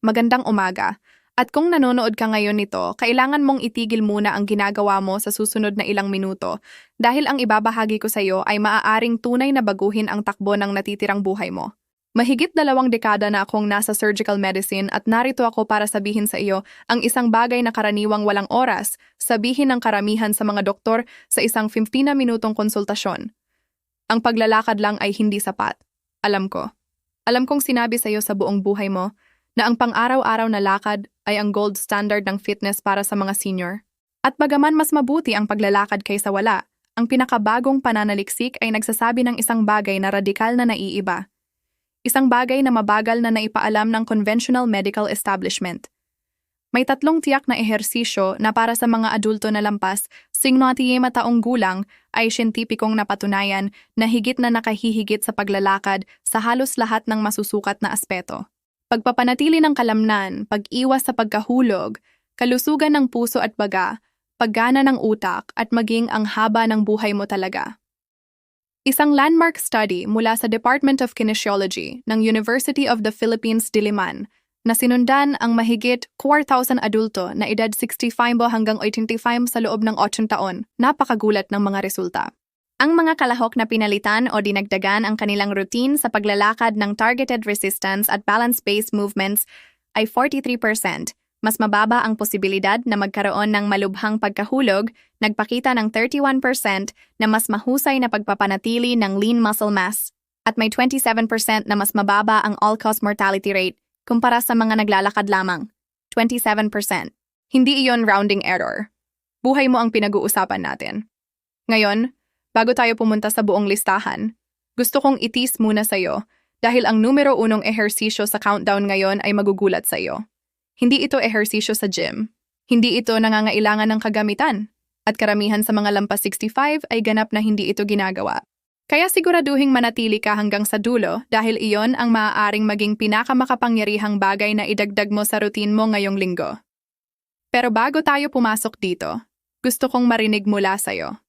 magandang umaga. At kung nanonood ka ngayon nito, kailangan mong itigil muna ang ginagawa mo sa susunod na ilang minuto dahil ang ibabahagi ko sa iyo ay maaaring tunay na baguhin ang takbo ng natitirang buhay mo. Mahigit 2 dekada na akong nasa surgical medicine at narito ako para sabihin sa iyo ang isang bagay na karaniwang walang oras, sabihin ng karamihan sa mga doktor sa isang 15 na minutong konsultasyon. Ang paglalakad lang ay hindi sapat. Alam ko. Alam kong sinabi sa iyo sa buong buhay mo na ang pang-araw-araw na lakad ay ang gold standard ng fitness para sa mga senior. At bagaman mas mabuti ang paglalakad kaysa wala, ang pinakabagong pananaliksik ay nagsasabi ng isang bagay na radikal na naiiba. Isang bagay na mabagal na naipaalam ng conventional medical establishment. May 3 tiyak na ehersisyo na para sa mga adulto na lampas, 50 taong gulang ay siyentipikong napatunayan na higit na nakahihigit sa paglalakad sa halos lahat ng masusukat na aspeto. Pagpapanatili ng kalamnan, pag-iwas sa pagkahulog, kalusugan ng puso at baga, paggana ng utak at maging ang haba ng buhay mo talaga. Isang landmark study mula sa Department of Kinesiology ng University of the Philippines, Diliman, na sinundan ang mahigit 4,000 adulto na edad 65 hanggang 85 sa loob ng 8 taon, napakagulat ng mga resulta. Ang mga kalahok na pinalitan o dinagdagan ang kanilang routine sa paglalakad ng targeted resistance at balance-based movements ay 43%. Mas mababa ang posibilidad na magkaroon ng malubhang pagkahulog, nagpakita ng 31% na mas mahusay na pagpapanatili ng lean muscle mass, at may 27% na mas mababa ang all-cause mortality rate kumpara sa mga naglalakad lamang. 27%. Hindi iyon rounding error. Buhay mo ang pinag-uusapan natin. Ngayon, bago tayo pumunta sa buong listahan, gusto kong itis muna sa'yo dahil ang numero 1 ehersisyo sa countdown ngayon ay magugulat sa'yo. Hindi ito ehersisyo sa gym. Hindi ito nangangailangan ng kagamitan. At karamihan sa mga lampas 65 ay ganap na hindi ito ginagawa. Kaya siguraduhing manatili ka hanggang sa dulo dahil iyon ang maaaring maging pinakamakapangyarihang bagay na idagdag mo sa routine mo ngayong linggo. Pero bago tayo pumasok dito, gusto kong marinig mula sa'yo.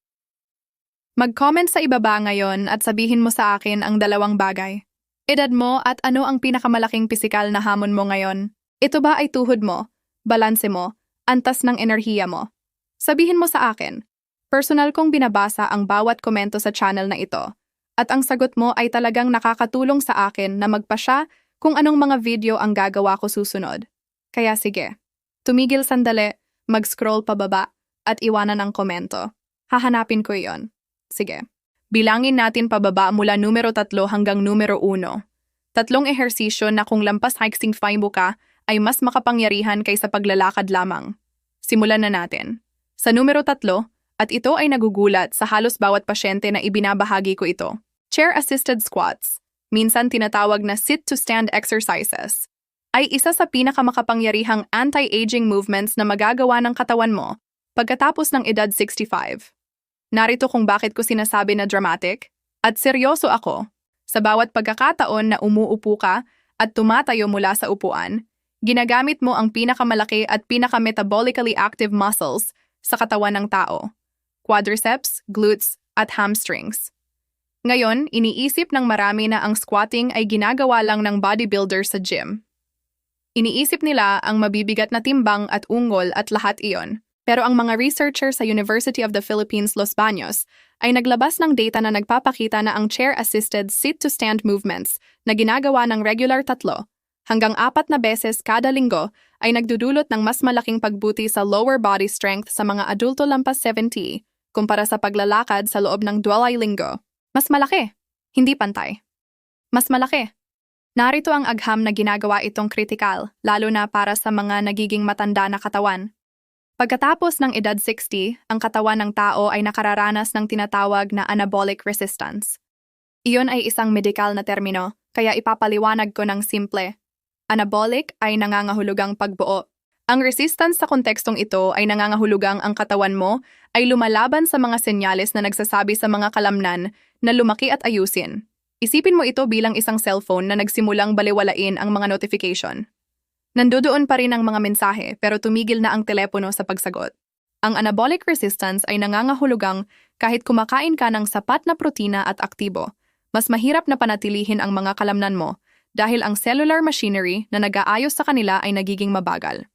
Mag-comment sa ibaba ngayon at sabihin mo sa akin ang 2 bagay. Edad mo at ano ang pinakamalaking pisikal na hamon mo ngayon? Ito ba ay tuhod mo, balanse mo, antas ng enerhiya mo? Sabihin mo sa akin. Personal kong binabasa ang bawat komento sa channel na ito. At ang sagot mo ay talagang nakakatulong sa akin na magpasya kung anong mga video ang gagawa ko susunod. Kaya sige, tumigil sandali, mag-scroll pababa, at iwanan ang komento. Hahanapin ko iyon. Sige. Bilangin natin pababa mula numero 3 hanggang numero 1. 3 ehersisyo na kung lampas hiking mo ka, ay mas makapangyarihan kaysa paglalakad lamang. Simulan na natin. Sa numero 3, at ito ay nagugulat sa halos bawat pasyente na ibinabahagi ko ito. Chair-assisted squats, minsan tinatawag na sit-to-stand exercises, ay isa sa pinakamakapangyarihang anti-aging movements na magagawa ng katawan mo pagkatapos ng edad 65. Narito kung bakit ko sinasabi na dramatic, at seryoso ako. Sa bawat pagkakataon na umuupo ka at tumatayo mula sa upuan, ginagamit mo ang pinakamalaki at pinakametabolically active muscles sa katawan ng tao. Quadriceps, glutes, at hamstrings. Ngayon, iniisip ng marami na ang squatting ay ginagawa lang ng bodybuilder sa gym. Iniisip nila ang mabibigat na timbang at ungol at lahat iyon. Pero ang mga researcher sa University of the Philippines, Los Baños ay naglabas ng data na nagpapakita na ang chair-assisted sit-to-stand movements na ginagawa ng regular 3 hanggang 4 na beses kada linggo ay nagdudulot ng mas malaking pagbuti sa lower body strength sa mga adulto lampas 70 kumpara sa paglalakad sa loob ng 2 linggo. Mas malaki, hindi pantay. Mas malaki. Narito ang agham na ginagawa itong kritikal, lalo na para sa mga nagiging matanda na katawan. Pagkatapos ng edad 60, ang katawan ng tao ay nakararanas ng tinatawag na anabolic resistance. Iyon ay isang medikal na termino, kaya ipapaliwanag ko ng simple. Anabolic ay nangangahulugang pagbuo. Ang resistance sa kontekstong ito ay nangangahulugang ang katawan mo ay lumalaban sa mga senyales na nagsasabi sa mga kalamnan na lumaki at ayusin. Isipin mo ito bilang isang cellphone na nagsimulang baliwalain ang mga notification. Nandoon pa rin ang mga mensahe pero tumigil na ang telepono sa pagsagot. Ang anabolic resistance ay nangangahulugang kahit kumakain ka ng sapat na protina at aktibo, mas mahirap na panatilihin ang mga kalamnan mo dahil ang cellular machinery na nag-aayos sa kanila ay nagiging mabagal.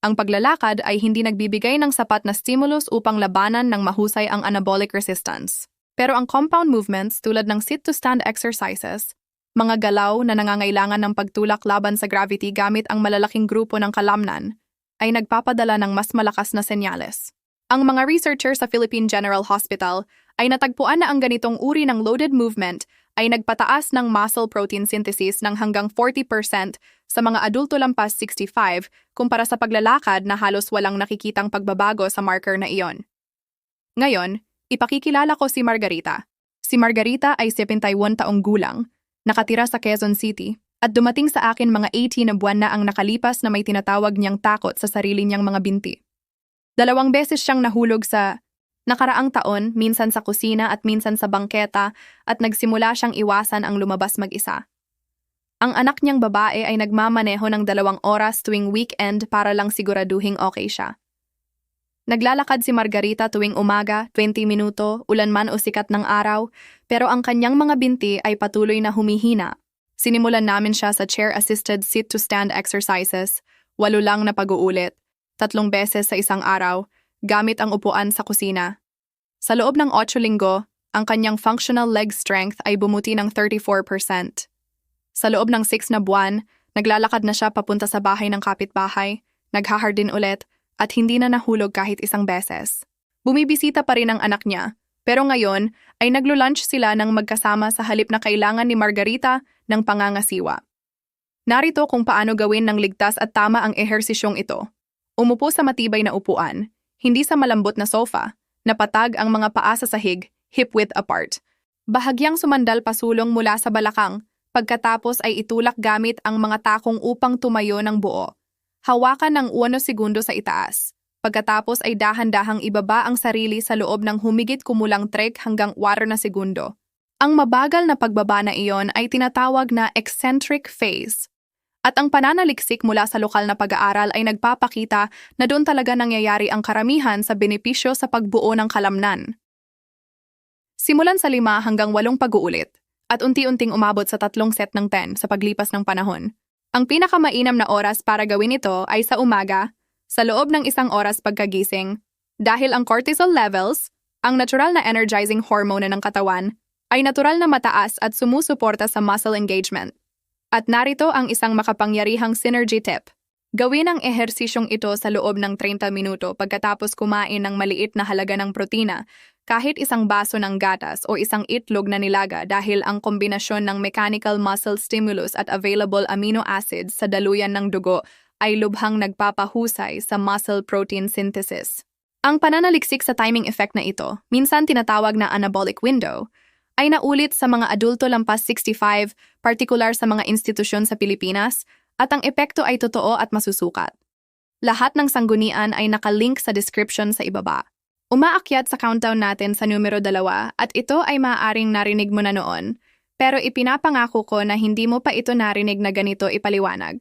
Ang paglalakad ay hindi nagbibigay ng sapat na stimulus upang labanan ng mahusay ang anabolic resistance. Pero ang compound movements tulad ng sit-to-stand exercises, mga galaw na nangangailangan ng pagtulak laban sa gravity gamit ang malalaking grupo ng kalamnan, ay nagpapadala ng mas malakas na senyales. Ang mga researcher sa Philippine General Hospital ay natagpuan na ang ganitong uri ng loaded movement ay nagpataas ng muscle protein synthesis ng hanggang 40% sa mga adulto lampas 65 kumpara sa paglalakad na halos walang nakikitang pagbabago sa marker na iyon. Ngayon, ipakikilala ko si Margarita. Si Margarita ay 71 taong gulang, nakatira sa Quezon City, at dumating sa akin mga 18 na buwan na ang nakalipas na may tinatawag niyang takot sa sarili niyang mga binti. 2 beses siyang nahulog sa nakaraang taon, minsan sa kusina at minsan sa bangketa, at nagsimula siyang iwasan ang lumabas mag-isa. Ang anak niyang babae ay nagmamaneho ng 2 oras tuwing weekend para lang siguraduhing okay siya. Naglalakad si Margarita tuwing umaga, 20 minuto, ulan man o sikat ng araw, pero ang kanyang mga binti ay patuloy na humihina. Sinimulan namin siya sa chair-assisted sit-to-stand exercises, 8 lang na pag-uulit, 3 beses sa isang araw, gamit ang upuan sa kusina. Sa loob ng 8 linggo, ang kanyang functional leg strength ay bumuti ng 34%. Sa loob ng 6 na buwan, naglalakad na siya papunta sa bahay ng kapitbahay, naghahardin ulit, at hindi na nahulog kahit 1 beses. Bumibisita pa rin ang anak niya, pero ngayon ay naglo-lunch sila ng magkasama sa halip na kailangan ni Margarita ng pangangasiwa. Narito kung paano gawin ng ligtas at tama ang ehersisyong ito. Umupo sa matibay na upuan, hindi sa malambot na sofa, napatag ang mga paa sa sahig, hip-width apart. Bahagyang sumandal pasulong mula sa balakang, pagkatapos ay itulak gamit ang mga takong upang tumayo ng buo. Hawakan ng 1 segundo sa itaas. Pagkatapos ay dahan-dahang ibaba ang sarili sa loob ng humigit kumulang 3 hanggang 4 na segundo. Ang mabagal na pagbaba na iyon ay tinatawag na eccentric phase. At ang pananaliksik mula sa lokal na pag-aaral ay nagpapakita na doon talaga nangyayari ang karamihan sa benepisyo sa pagbuo ng kalamnan. Simulan sa 5 hanggang 8 pag-uulit, at unti-unting umabot sa 3 set ng 10 sa paglipas ng panahon. Ang pinakamainam na oras para gawin ito ay sa umaga, sa loob ng 1 oras pagkagising, dahil ang cortisol levels, ang natural na energizing hormone ng katawan, ay natural na mataas at sumusuporta sa muscle engagement. At narito ang isang makapangyarihang synergy tip. Gawin ang ehersisyong ito sa loob ng 30 minuto pagkatapos kumain ng maliit na halaga ng protina, kahit 1 baso ng gatas o 1 itlog na nilaga dahil ang kombinasyon ng mechanical muscle stimulus at available amino acids sa daluyan ng dugo ay lubhang nagpapahusay sa muscle protein synthesis. Ang pananaliksik sa timing effect na ito, minsan tinatawag na anabolic window, ay naulit sa mga adulto lampas 65, partikular sa mga institusyon sa Pilipinas, at ang epekto ay totoo at masusukat. Lahat ng sanggunian ay nakalink sa description sa ibaba. Umaakyat sa countdown natin sa numero 2 at ito ay maaaring narinig mo na noon, pero ipinapangako ko na hindi mo pa ito narinig na ganito ipaliwanag.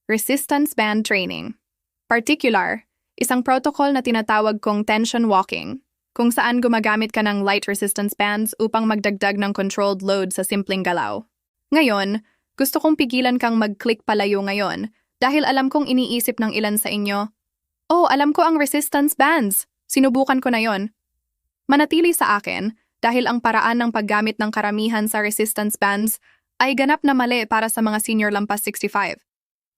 Resistance band training. Particular, isang protocol na tinatawag kong tension walking, kung saan gumagamit ka ng light resistance bands upang magdagdag ng controlled load sa simpleng galaw. Ngayon, gusto kong pigilan kang mag-click palayo ngayon dahil alam kong iniisip ng ilan sa inyo, "Oh, alam ko ang resistance bands. Sinubukan ko na yon." Manatili sa akin dahil ang paraan ng paggamit ng karamihan sa resistance bands ay ganap na mali para sa mga senior lampas 65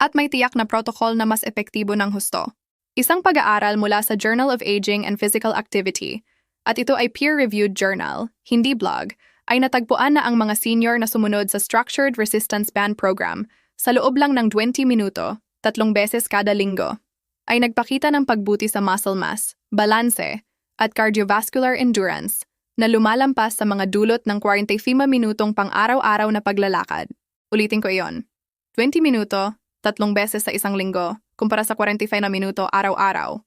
at may tiyak na protocol na mas epektibo ng husto. Isang pag-aaral mula sa Journal of Aging and Physical Activity, at ito ay peer-reviewed journal, hindi blog, ay natagpuan na ang mga senior na sumunod sa Structured Resistance Band Program sa loob lang ng 20 minuto, 3 beses kada linggo, ay nagpakita ng pagbuti sa muscle mass, balanse, at cardiovascular endurance na lumalampas sa mga dulot ng 45 minutong pang-araw-araw na paglalakad. Ulitin ko iyon. 20 minuto, 3 beses sa isang linggo, kumpara sa 45 na minuto araw-araw.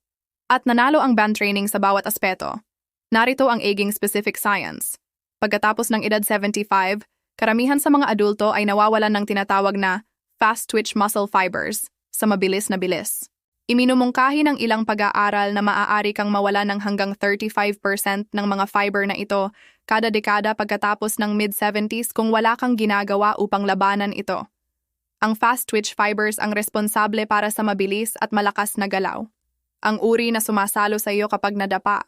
At nanalo ang band training sa bawat aspeto. Narito ang aging-specific science. Pagkatapos ng edad 75, karamihan sa mga adulto ay nawawalan ng tinatawag na fast-twitch muscle fibers sa mabilis na bilis. Iminumungkahi ng ilang pag-aaral na maaari kang mawala ng hanggang 35% ng mga fiber na ito kada dekada pagkatapos ng mid-70s kung wala kang ginagawa upang labanan ito. Ang fast-twitch fibers ang responsable para sa mabilis at malakas na galaw. Ang uri na sumasalo sa iyo kapag nadapa.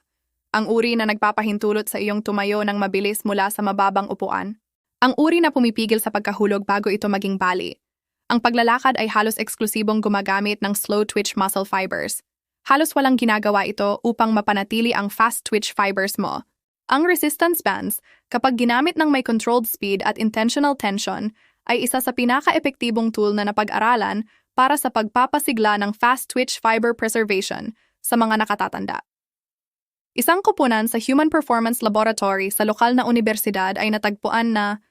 Ang uri na nagpapahintulot sa iyong tumayo ng mabilis mula sa mababang upuan. Ang uri na pumipigil sa pagkahulog bago ito maging bali. Ang paglalakad ay halos eksklusibong gumagamit ng slow-twitch muscle fibers. Halos walang ginagawa ito upang mapanatili ang fast-twitch fibers mo. Ang resistance bands, kapag ginamit ng may controlled speed at intentional tension, ay isa sa pinaka-epektibong tool na napag-aralan para sa pagpapasigla ng fast-twitch fiber preservation sa mga nakatatanda. Isang kupunan sa Human Performance Laboratory sa lokal na universidad ay natagpuan na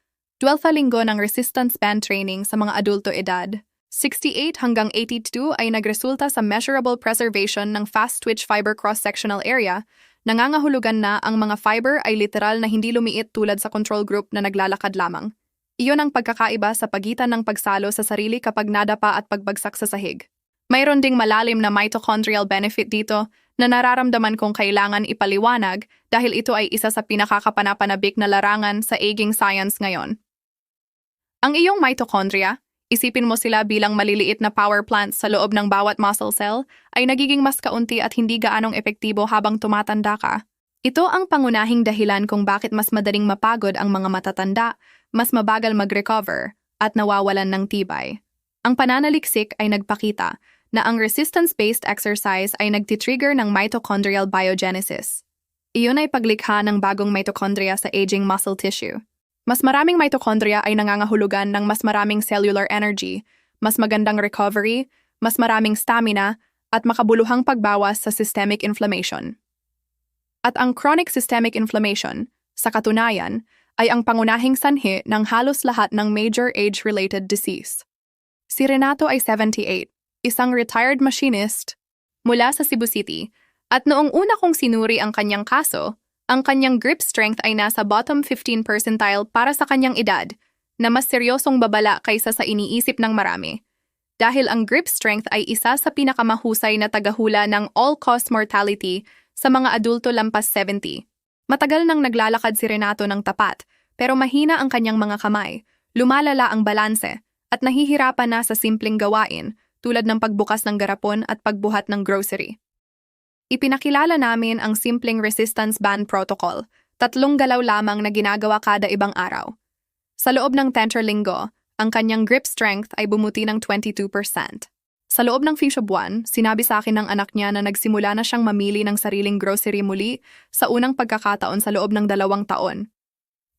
12 linggo ng resistance band training sa mga adulto edad. 68 hanggang 82 ay nagresulta sa measurable preservation ng fast-twitch fiber cross-sectional area. Nangangahulugan na ang mga fiber ay literal na hindi lumiit tulad sa control group na naglalakad lamang. Iyon ang pagkakaiba sa pagitan ng pagsalo sa sarili kapag nadapa at pagbagsak sa sahig. Mayroon ding malalim na mitochondrial benefit dito na nararamdaman kong kailangan ipaliwanag dahil ito ay isa sa pinakakapanapanabik na larangan sa aging science ngayon. Ang iyong mitochondria, isipin mo sila bilang maliliit na power plants sa loob ng bawat muscle cell, ay nagiging mas kaunti at hindi gaanong epektibo habang tumatanda ka. Ito ang pangunahing dahilan kung bakit mas madaling mapagod ang mga matatanda, mas mabagal mag-recover, at nawawalan ng tibay. Ang pananaliksik ay nagpakita na ang resistance-based exercise ay nagtitrigger ng mitochondrial biogenesis. Iyon ay paglikha ng bagong mitochondria sa aging muscle tissue. Mas maraming mitochondria ay nangangahulugan ng mas maraming cellular energy, mas magandang recovery, mas maraming stamina, at makabuluhang pagbawas sa systemic inflammation. At ang chronic systemic inflammation, sa katunayan, ay ang pangunahing sanhi ng halos lahat ng major age-related disease. Si Renato ay 78, isang retired machinist mula sa Cebu City, at noong una kong sinuri ang kanyang kaso, ang kanyang grip strength ay nasa bottom 15 percentile para sa kanyang edad, na mas seryosong babala kaysa sa iniisip ng marami. Dahil ang grip strength ay isa sa pinakamahusay na tagahula ng all-cause mortality sa mga adulto lampas 70. Matagal nang naglalakad si Renato ng tapat, pero mahina ang kanyang mga kamay, lumalala ang balanse, at nahihirapan na sa simpleng gawain tulad ng pagbukas ng garapon at pagbuhat ng grocery. Ipinakilala namin ang simpleng resistance band protocol, 3 galaw lamang na ginagawa kada ibang araw. Sa loob ng 10 linggo, ang kanyang grip strength ay bumuti ng 22%. Sa loob ng few buwan, sinabi sa akin ng anak niya na nagsimula na siyang mamili ng sariling grocery muli sa unang pagkakataon sa loob ng 2 taon.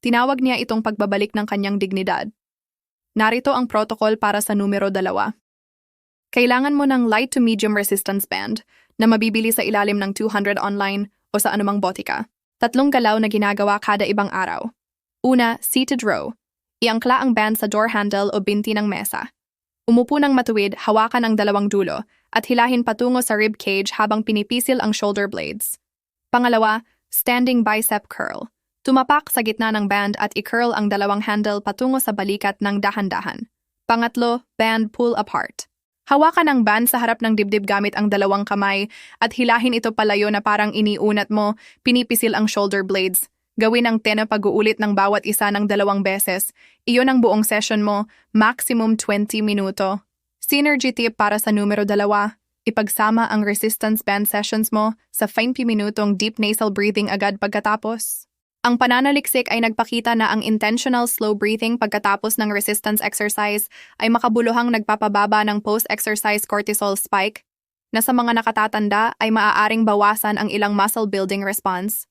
Tinawag niya itong pagbabalik ng kanyang dignidad. Narito ang protocol para sa numero 2. Kailangan mo ng light to medium resistance band na mabibili sa ilalim ng 200 online o sa anumang botika. 3 galaw na ginagawa kada ibang araw. Una, seated row. Iangkla ang band sa door handle o binti ng mesa. Umupo ng matuwid, hawakan ang 2 dulo, at hilahin patungo sa rib cage habang pinipisil ang shoulder blades. Pangalawa, standing bicep curl. Tumapak sa gitna ng band at i-curl ang 2 handle patungo sa balikat ng dahan-dahan. Pangatlo, band pull apart. Hawakan ang band sa harap ng dibdib gamit ang 2 kamay at hilahin ito palayo na parang iniunat mo, pinipisil ang shoulder blades. Gawin ang 10 pag-uulit ng bawat isa ng 2 beses. Iyon ang buong session mo, maximum 20 minuto. Synergy tip para sa numero 2, ipagsama ang resistance band sessions mo sa 20 minutong deep nasal breathing agad pagkatapos. Ang pananaliksik ay nagpakita na ang intentional slow breathing pagkatapos ng resistance exercise ay makabuluhang nagpapababa ng post-exercise cortisol spike na sa mga nakatatanda ay maaaring bawasan ang ilang muscle building response.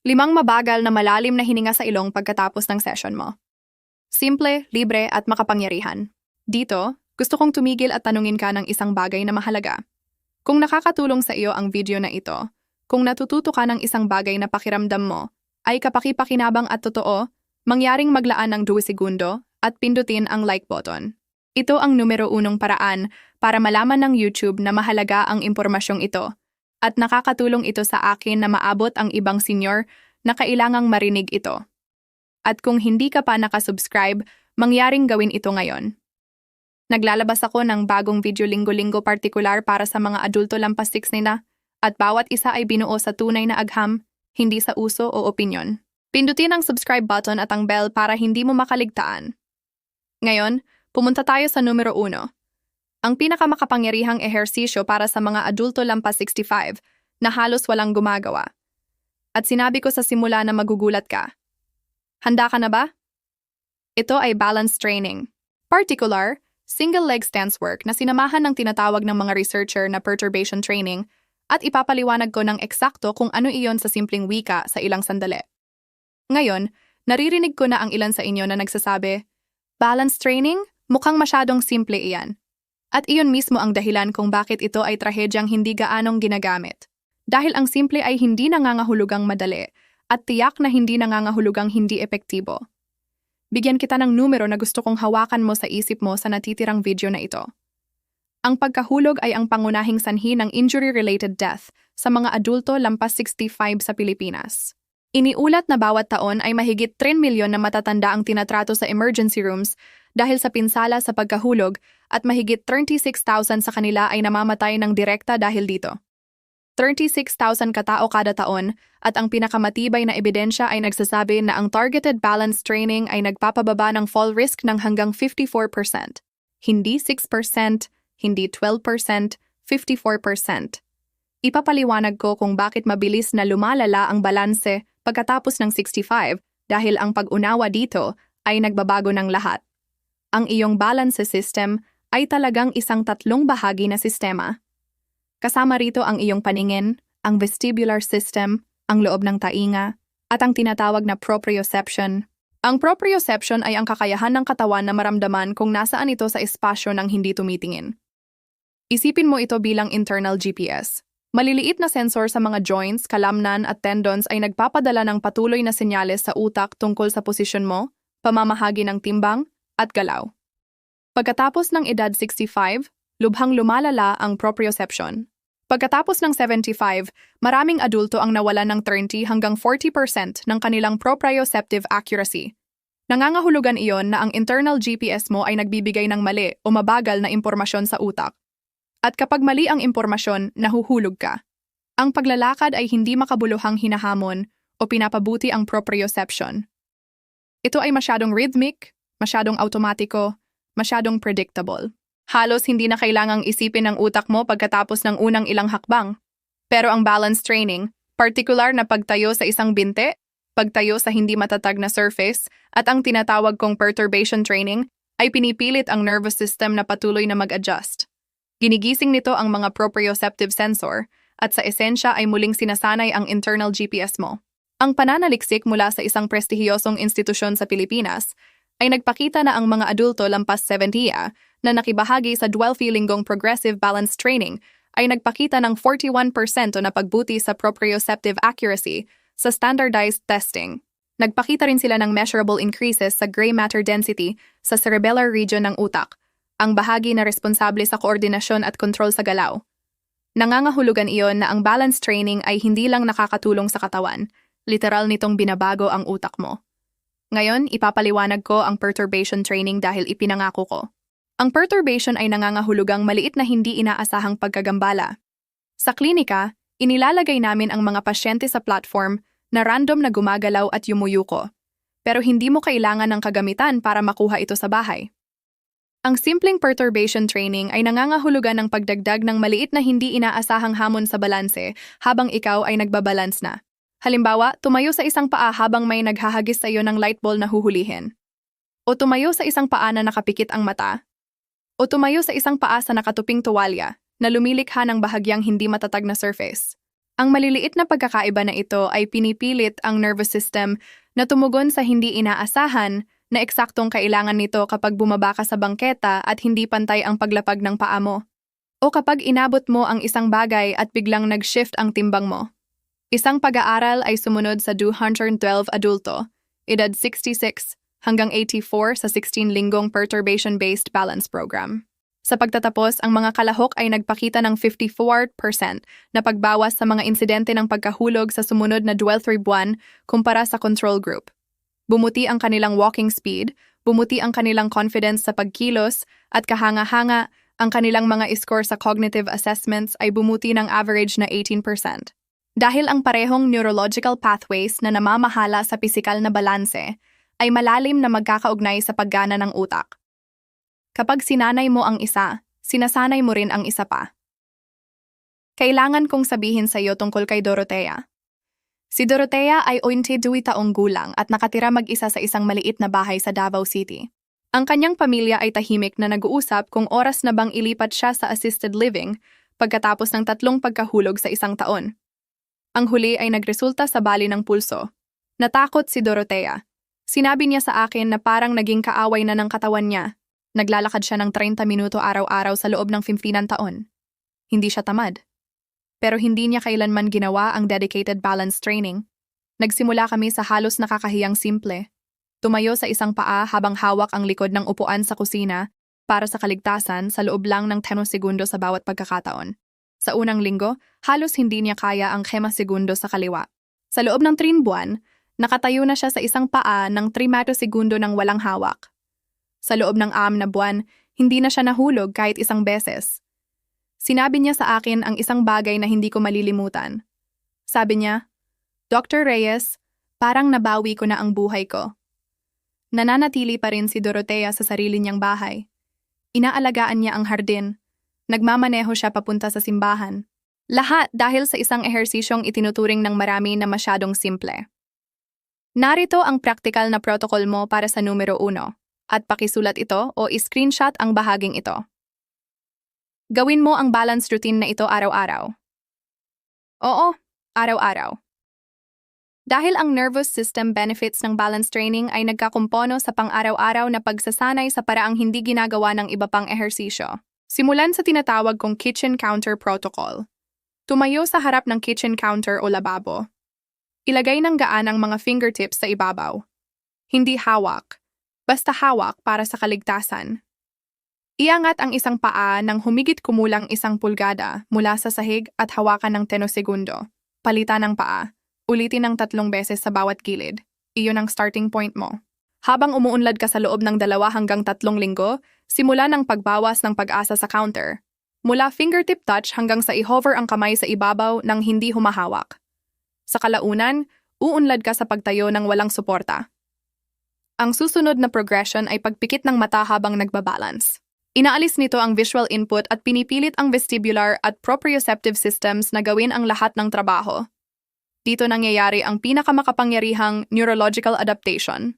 5 mabagal na malalim na hininga sa ilong pagkatapos ng session mo. Simple, libre at makapangyarihan. Dito, gusto kong tumigil at tanungin ka ng isang bagay na mahalaga. Kung nakakatulong sa iyo ang video na ito, kung natututo ka ng isang bagay na pakiramdam mo, ay kapaki-pakinabang at totoo, mangyaring maglaan ng 2 segundo at pindutin ang like button. Ito ang numero 1 paraan para malaman ng YouTube na mahalaga ang impormasyong ito. At nakakatulong ito sa akin na maabot ang ibang senior na kailangang marinig ito. At kung hindi ka pa nakasubscribe, mangyaring gawin ito ngayon. Naglalabas ako ng bagong video linggo-linggo partikular para sa mga adulto lampas 6 na at bawat isa ay binuo sa tunay na agham, hindi sa uso o opinyon. Pindutin ang subscribe button at ang bell para hindi mo makaligtaan. Ngayon, pumunta tayo sa numero 1. Ang pinakamakapangyarihang ehersisyo para sa mga adulto lampas 65 na halos walang gumagawa. At sinabi ko sa simula na magugulat ka. Handa ka na ba? Ito ay balance training. Particular, single leg stance work na sinamahan ng tinatawag ng mga researcher na perturbation training at ipapaliwanag ko ng eksakto kung ano iyon sa simpleng wika sa ilang sandali. Ngayon, naririnig ko na ang ilan sa inyo na nagsasabi, balance training? Mukhang masyadong simple iyan. At iyon mismo ang dahilan kung bakit ito ay trahedyang hindi gaanong ginagamit. Dahil ang simple ay hindi nangangahulugang madali at tiyak na hindi nangangahulugang hindi epektibo. Bigyan kita ng numero na gusto kong hawakan mo sa isip mo sa natitirang video na ito. Ang pagkahulog ay ang pangunahing sanhi ng injury-related death sa mga adulto lampas 65 sa Pilipinas. Iniulat na bawat taon ay mahigit 3 milyon na matatanda ang tinatrato sa emergency rooms dahil sa pinsala sa pagkahulog at mahigit 36,000 sa kanila ay namamatay ng direkta dahil dito. 36,000 katao kada taon at ang pinakamatibay na ebidensya ay nagsasabi na ang targeted balance training ay nagpapababa ng fall risk ng hanggang 54%. Hindi 6%, hindi 12%, 54%. Ipapaliwanag ko kung bakit mabilis na lumalala ang balanse pagkatapos ng 65 dahil ang pag-unawa dito ay nagbabago ng lahat. Ang iyong balance system ay talagang isang tatlong bahagi na sistema. Kasama rito ang iyong paningin, ang vestibular system, ang loob ng tainga, at ang tinatawag na proprioception. Ang proprioception ay ang kakayahan ng katawan na maramdaman kung nasaan ito sa espasyo ng hindi tumitingin. Isipin mo ito bilang internal GPS. Maliliit na sensor sa mga joints, kalamnan at tendons ay nagpapadala ng patuloy na senyales sa utak tungkol sa posisyon mo, pamamahagi ng timbang, at galaw. Pagkatapos ng edad 65, lubhang lumalala ang proprioception. Pagkatapos ng 75, maraming adulto ang nawalan ng 30 hanggang 40% ng kanilang proprioceptive accuracy. Nangangahulugan iyon na ang internal GPS mo ay nagbibigay ng mali o mabagal na impormasyon sa utak. At kapag mali ang impormasyon, nahuhulog ka. Ang paglalakad ay hindi makabuluhang hinahamon o pinapabuti ang proprioception. Ito ay masyadong rhythmic, masyadong automatiko, masyadong predictable. Halos hindi na kailangang isipin ng utak mo pagkatapos ng unang ilang hakbang. Pero ang balance training, particular na pagtayo sa isang binte, pagtayo sa hindi matatag na surface, at ang tinatawag kong perturbation training, ay pinipilit ang nervous system na patuloy na mag-adjust. Ginigising nito ang mga proprioceptive sensor at sa esensya ay muling sinasanay ang internal GPS mo. Ang pananaliksik mula sa isang prestihiyosong institusyon sa Pilipinas ay nagpakita na ang mga adulto lampas 70 na nakibahagi sa 12 linggong progressive balance training ay nagpakita ng 41% na pagbuti sa proprioceptive accuracy sa standardized testing. Nagpakita rin sila ng measurable increases sa gray matter density sa cerebellar region ng utak, ang bahagi na responsable sa koordinasyon at kontrol sa galaw. Nangangahulugan iyon na ang balance training ay hindi lang nakakatulong sa katawan, literal nitong binabago ang utak mo. Ngayon, ipapaliwanag ko ang perturbation training dahil ipinangako ko. Ang perturbation ay nangangahulugang maliit na hindi inaasahang pagkagambala. Sa klinika, inilalagay namin ang mga pasyente sa platform na random na gumagalaw at yumuyuko, pero hindi mo kailangan ng kagamitan para makuha ito sa bahay. Ang simpleng perturbation training ay nangangahulugan ng pagdagdag ng maliit na hindi inaasahang hamon sa balanse habang ikaw ay nagbabalance na. Halimbawa, tumayo sa isang paa habang may naghahagis sa iyo ng light ball na huhulihin. O tumayo sa isang paa na nakapikit ang mata. O tumayo sa isang paa sa nakatuping tuwalya na lumilikha ng bahagyang hindi matatag na surface. Ang maliliit na pagkakaiba na ito ay pinipilit ang nervous system na tumugon sa hindi inaasahan na eksaktong kailangan nito kapag bumaba ka sa bangketa at hindi pantay ang paglapag ng paa mo. O kapag inabot mo ang isang bagay at biglang nag-shift ang timbang mo. Isang pag-aaral ay sumunod sa 212 adulto, edad 66 hanggang 84 sa 16 linggong perturbation-based balance program. Sa pagtatapos, ang mga kalahok ay nagpakita ng 54% na pagbawas sa mga insidente ng pagkahulog sa sumunod na 12 buwan kumpara sa control group. Bumuti ang kanilang walking speed, bumuti ang kanilang confidence sa pagkilos, at kahanga-hanga, ang kanilang mga score sa cognitive assessments ay bumuti ng average na 18%. Dahil ang parehong neurological pathways na namamahala sa pisikal na balanse ay malalim na magkakaugnay sa paggana ng utak. Kapag sinanay mo ang isa, sinasanay mo rin ang isa pa. Kailangan kong sabihin sa iyo tungkol kay Dorothea. Si Dorothea ay 22 taong gulang at nakatira mag-isa sa isang maliit na bahay sa Davao City. Ang kanyang pamilya ay tahimik na nag-uusap kung oras na bang ilipat siya sa assisted living pagkatapos ng 3 pagkahulog sa isang taon. Ang huli ay nagresulta sa bali ng pulso. Natakot si Dorothea. Sinabi niya sa akin na parang naging kaaway na ng katawan niya. Naglalakad siya ng 30 minuto araw-araw sa loob ng 15 taon. Hindi siya tamad. Pero hindi niya kailanman ginawa ang dedicated balance training. Nagsimula kami sa halos nakakahiyang simple. Tumayo sa isang paa habang hawak ang likod ng upuan sa kusina para sa kaligtasan sa loob lang ng 10 segundo sa bawat pagkakataon. Sa unang linggo, halos hindi niya kaya ang 5 segundo sa kaliwa. Sa loob ng 3 buwan, nakatayo na siya sa isang paa ng 3 segundo ng walang hawak. Sa loob ng 6 na buwan, hindi na siya nahulog kahit isang beses. Sinabi niya sa akin ang isang bagay na hindi ko malilimutan. Sabi niya, "Dr. Reyes, parang nabawi ko na ang buhay ko." Nananatili pa rin si Dorothea sa sarili niyang bahay. Inaalagaan niya ang hardin. Nagmamaneho siya papunta sa simbahan. Lahat dahil sa isang ehersisyong itinuturing ng marami na masyadong simple. Narito ang praktikal na protocol mo para sa numero 1 at pakisulat ito o screenshot ang bahaging ito. Gawin mo ang balance routine na ito araw-araw. Oo, araw-araw. Dahil ang nervous system benefits ng balance training ay nagkakumpono sa pang-araw-araw na pagsasanay sa paraang hindi ginagawa ng iba pang ehersisyo. Simulan sa tinatawag kong kitchen counter protocol. Tumayo sa harap ng kitchen counter o lababo. Ilagay ng gaan ang mga fingertips sa ibabaw. Hindi hawak. Basta hawak para sa kaligtasan. Iangat ang isang paa ng humigit kumulang 1 pulgada mula sa sahig at hawakan ng 10 segundo. Palitan ng paa. Ulitin ng 3 beses sa bawat gilid. Iyon ang starting point mo. Habang umuunlad ka sa loob ng 2 hanggang 3 linggo, simula ng pagbawas ng pag-asa sa counter. Mula fingertip touch hanggang sa i-hover ang kamay sa ibabaw ng hindi humahawak. Sa kalaunan, uunlad ka sa pagtayo ng walang suporta. Ang susunod na progression ay pagpikit ng mata habang nagbabalance. Inaalis nito ang visual input at pinipilit ang vestibular at proprioceptive systems na gawin ang lahat ng trabaho. Dito nangyayari ang pinakamakapangyarihang neurological adaptation.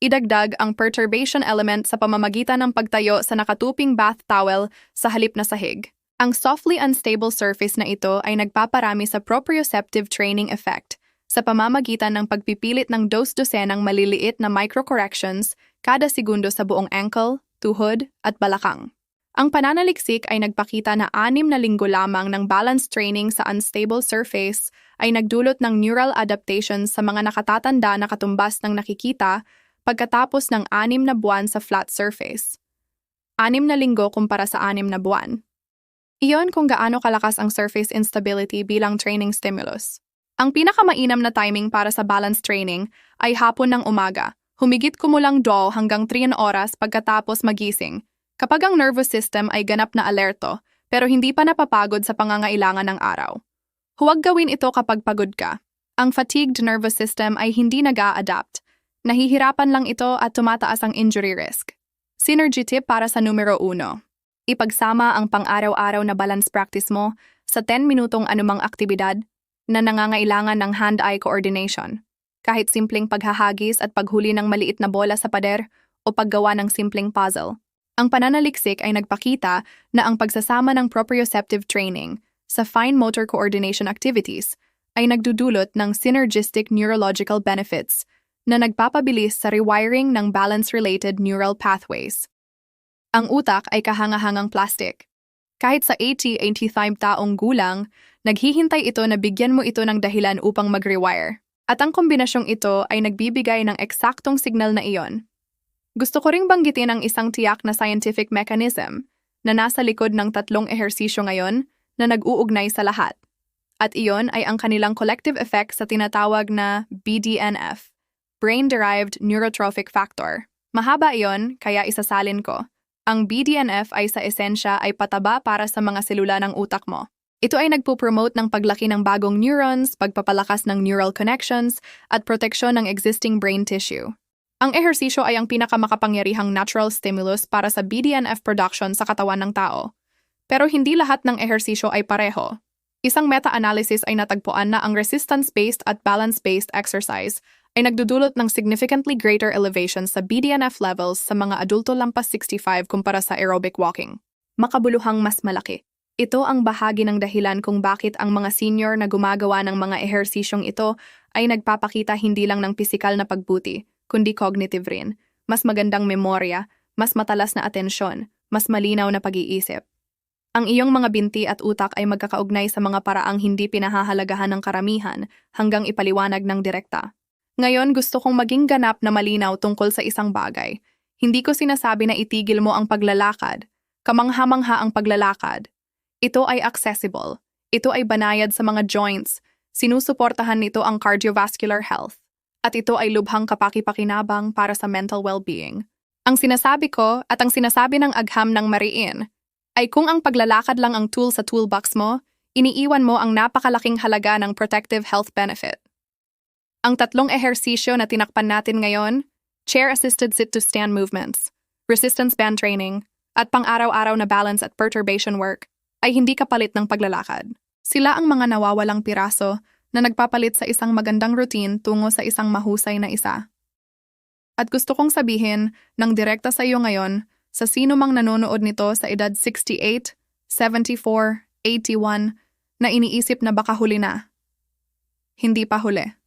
Idagdag ang perturbation element sa pamamagitan ng pagtayo sa nakatuping bath towel sa halip na sahig. Ang softly unstable surface na ito ay nagpaparami sa proprioceptive training effect sa pamamagitan ng pagpipilit ng dos-dosenang maliliit na microcorrections kada segundo sa buong ankle, tuhod, at balakang. Ang pananaliksik ay nagpakita na 6 na linggo lamang ng balance training sa unstable surface ay nagdulot ng neural adaptations sa mga nakatatanda na katumbas ng nakikita pagkatapos ng 6 na buwan sa flat surface. 6 na linggo kumpara sa 6 na buwan. Iyon kung gaano kalakas ang surface instability bilang training stimulus. Ang pinakamainam na timing para sa balance training ay hapon ng umaga, humigit kumulang 2 hanggang 3 oras pagkatapos magising, kapag ang nervous system ay ganap na alerto pero hindi pa napapagod sa pangangailangan ng araw. Huwag gawin ito kapag pagod ka. Ang fatigued nervous system ay hindi nag-a-adapt. Nahihirapan lang ito at tumataas ang injury risk. Synergy tip para sa numero 1. Ipagsama ang pang-araw-araw na balance practice mo sa 10 minutong anumang aktibidad na nangangailangan ng hand-eye coordination. Kahit simpleng paghahagis at paghuli ng maliit na bola sa pader o paggawa ng simpleng puzzle. Ang pananaliksik ay nagpakita na ang pagsasama ng proprioceptive training sa fine motor coordination activities ay nagdudulot ng synergistic neurological benefits na nagpapabilis sa rewiring ng balance-related neural pathways. Ang utak ay kahangahangang plastic. Kahit sa 80-85 taong gulang, naghihintay ito na bigyan mo ito ng dahilan upang mag-rewire. At ang kombinasyong ito ay nagbibigay ng eksaktong signal na iyon. Gusto ko ring banggitin ang isang tiyak na scientific mechanism na nasa likod ng 3 ehersisyo ngayon na nag-uugnay sa lahat. At iyon ay ang kanilang collective effect sa tinatawag na BDNF, Brain-Derived Neurotrophic Factor. Mahaba iyon, kaya isasalin ko. Ang BDNF ay sa esensya ay pataba para sa mga selula ng utak mo. Ito ay nagpo-promote ng paglaki ng bagong neurons, pagpapalakas ng neural connections, at proteksyon ng existing brain tissue. Ang ehersisyo ay ang pinakamakapangyarihang natural stimulus para sa BDNF production sa katawan ng tao. Pero hindi lahat ng ehersisyo ay pareho. Isang meta-analysis ay natagpuan na ang resistance-based at balance-based exercise ay nagdudulot ng significantly greater elevation sa BDNF levels sa mga adulto lampas 65 kumpara sa aerobic walking. Makabuluhang mas malaki. Ito ang bahagi ng dahilan kung bakit ang mga senior na gumagawa ng mga ehersisyong ito ay nagpapakita hindi lang ng pisikal na pagbuti, kundi cognitive rin. Mas magandang memorya, mas matalas na atensyon, mas malinaw na pag-iisip. Ang iyong mga binti at utak ay magkakaugnay sa mga paraang hindi pinahahalagahan ng karamihan hanggang ipaliwanag ng direkta. Ngayon gusto kong maging ganap na malinaw tungkol sa isang bagay. Hindi ko sinasabi na itigil mo ang paglalakad. Kamangha-mangha ang paglalakad. Ito ay accessible. Ito ay banayad sa mga joints. Sinusuportahan nito ang cardiovascular health. At ito ay lubhang kapaki-pakinabang para sa mental well-being. Ang sinasabi ko at ang sinasabi ng agham ng mariin ay kung ang paglalakad lang ang tool sa toolbox mo, iniiwan mo ang napakalaking halaga ng protective health benefit. Ang tatlong ehersisyo na tinakpan natin ngayon, chair-assisted sit-to-stand movements, resistance band training, at pang-araw-araw na balance at perturbation work, ay hindi kapalit ng paglalakad. Sila ang mga nawawalang piraso na nagpapalit sa isang magandang routine tungo sa isang mahusay na isa. At gusto kong sabihin ng direkta sa iyo ngayon, sa sino mang nanonood nito sa edad 68, 74, 81, na iniisip na baka huli na. Hindi pa huli.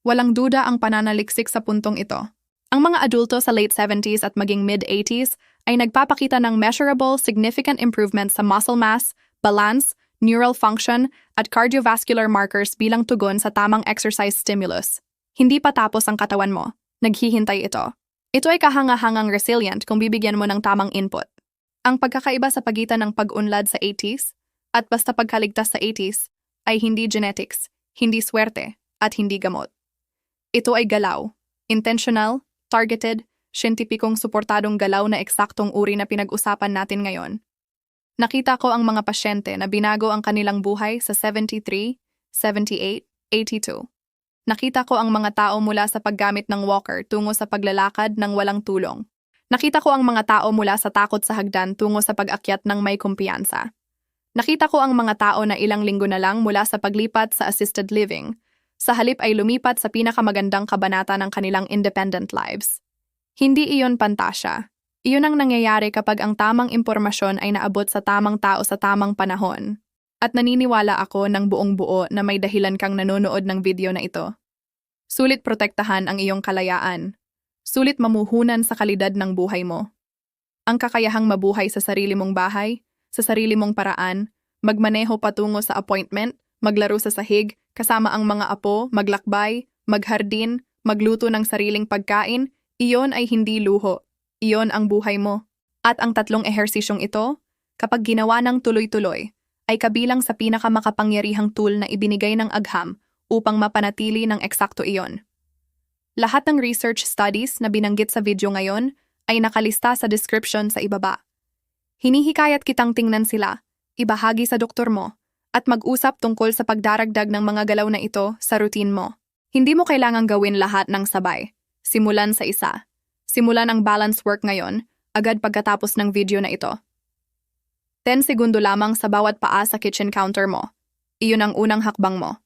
Walang duda ang pananaliksik sa puntong ito. Ang mga adulto sa late 70s at maging mid-80s ay nagpapakita ng measurable, significant improvement sa muscle mass, balance, neural function, at cardiovascular markers bilang tugon sa tamang exercise stimulus. Hindi pa tapos ang katawan mo. Naghihintay ito. Ito ay kahanga-hangang resilient kung bibigyan mo ng tamang input. Ang pagkakaiba sa pagitan ng pag-unlad sa 80s at basta pagkaligtas sa 80s ay hindi genetics, hindi swerte, at hindi gamot. Ito ay galaw, intentional, targeted, siyentipikong suportadong galaw na eksaktong uri na pinag-usapan natin ngayon. Nakita ko ang mga pasyente na binago ang kanilang buhay sa 73, 78, 82. Nakita ko ang mga tao mula sa paggamit ng walker tungo sa paglalakad ng walang tulong. Nakita ko ang mga tao mula sa takot sa hagdan tungo sa pag-akyat ng may kumpiyansa. Nakita ko ang mga tao na ilang linggo na lang mula sa paglipat sa assisted living, sa halip ay lumipat sa pinakamagandang kabanata ng kanilang independent lives. Hindi iyon pantasya. Iyon ang nangyayari kapag ang tamang impormasyon ay naabot sa tamang tao sa tamang panahon. At naniniwala ako ng buong buo na may dahilan kang nanonood ng video na ito. Sulit protektahan ang iyong kalayaan. Sulit mamuhunan sa kalidad ng buhay mo. Ang kakayahang mabuhay sa sarili mong bahay, sa sarili mong paraan, magmaneho patungo sa appointment, maglaro sa sahig, kasama ang mga apo, maglakbay, maghardin, magluto ng sariling pagkain, iyon ay hindi luho. Iyon ang buhay mo. At ang tatlong ehersisyong ito, kapag ginawa ng tuloy-tuloy, ay kabilang sa pinakamakapangyarihang tool na ibinigay ng agham upang mapanatili ng eksakto iyon. Lahat ng research studies na binanggit sa video ngayon ay nakalista sa description sa ibaba. Hinihikayat kitang tingnan sila, ibahagi sa doktor mo, at mag-usap tungkol sa pagdaragdag ng mga galaw na ito sa routine mo. Hindi mo kailangang gawin lahat ng sabay. Simulan sa isa. Simulan ang balance work ngayon, agad pagkatapos ng video na ito. 10 segundo lamang sa bawat paa sa kitchen counter mo. Iyon ang unang hakbang mo.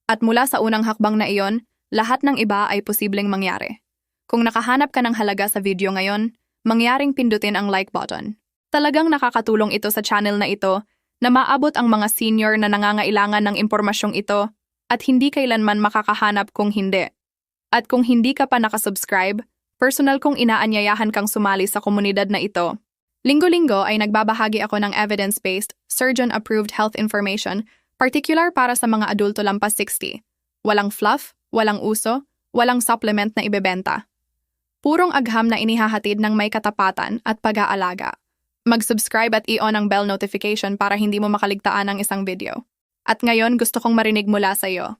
At mula sa unang hakbang na iyon, lahat ng iba ay posibleng mangyari. Kung nakahanap ka ng halaga sa video ngayon, mangyaring pindutin ang like button. Talagang nakakatulong ito sa channel na ito na maabot ang mga senior na nangangailangan ng impormasyong ito at hindi kailanman makakahanap kung hindi. At kung hindi ka pa nakasubscribe, personal kong inaanyayahan kang sumali sa komunidad na ito. Linggo-linggo ay nagbabahagi ako ng evidence-based, surgeon-approved health information, particular para sa mga adulto lampas 60. Walang fluff, walang uso, walang supplement na ibebenta. Purong agham na inihahatid ng may katapatan at pag-aalaga. Mag-subscribe at i-on ang bell notification para hindi mo makaligtaan ang isang video. At ngayon gusto kong marinig mula sa iyo.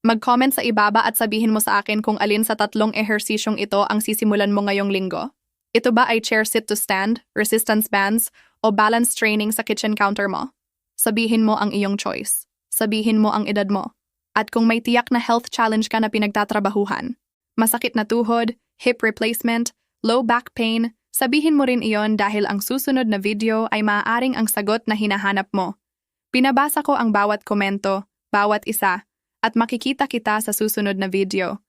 Mag-comment sa ibaba at sabihin mo sa akin kung alin sa tatlong ehersisyong ito ang sisimulan mo ngayong linggo. Ito ba ay chair sit to stand, resistance bands, o balance training sa kitchen counter mo? Sabihin mo ang iyong choice. Sabihin mo ang edad mo. At kung may tiyak na health challenge ka na pinagtatrabahuhan, masakit na tuhod, hip replacement, low back pain, sabihin mo rin iyon dahil ang susunod na video ay maaaring ang sagot na hinahanap mo. Pinabasa ko ang bawat komento, bawat isa, at makikita kita sa susunod na video.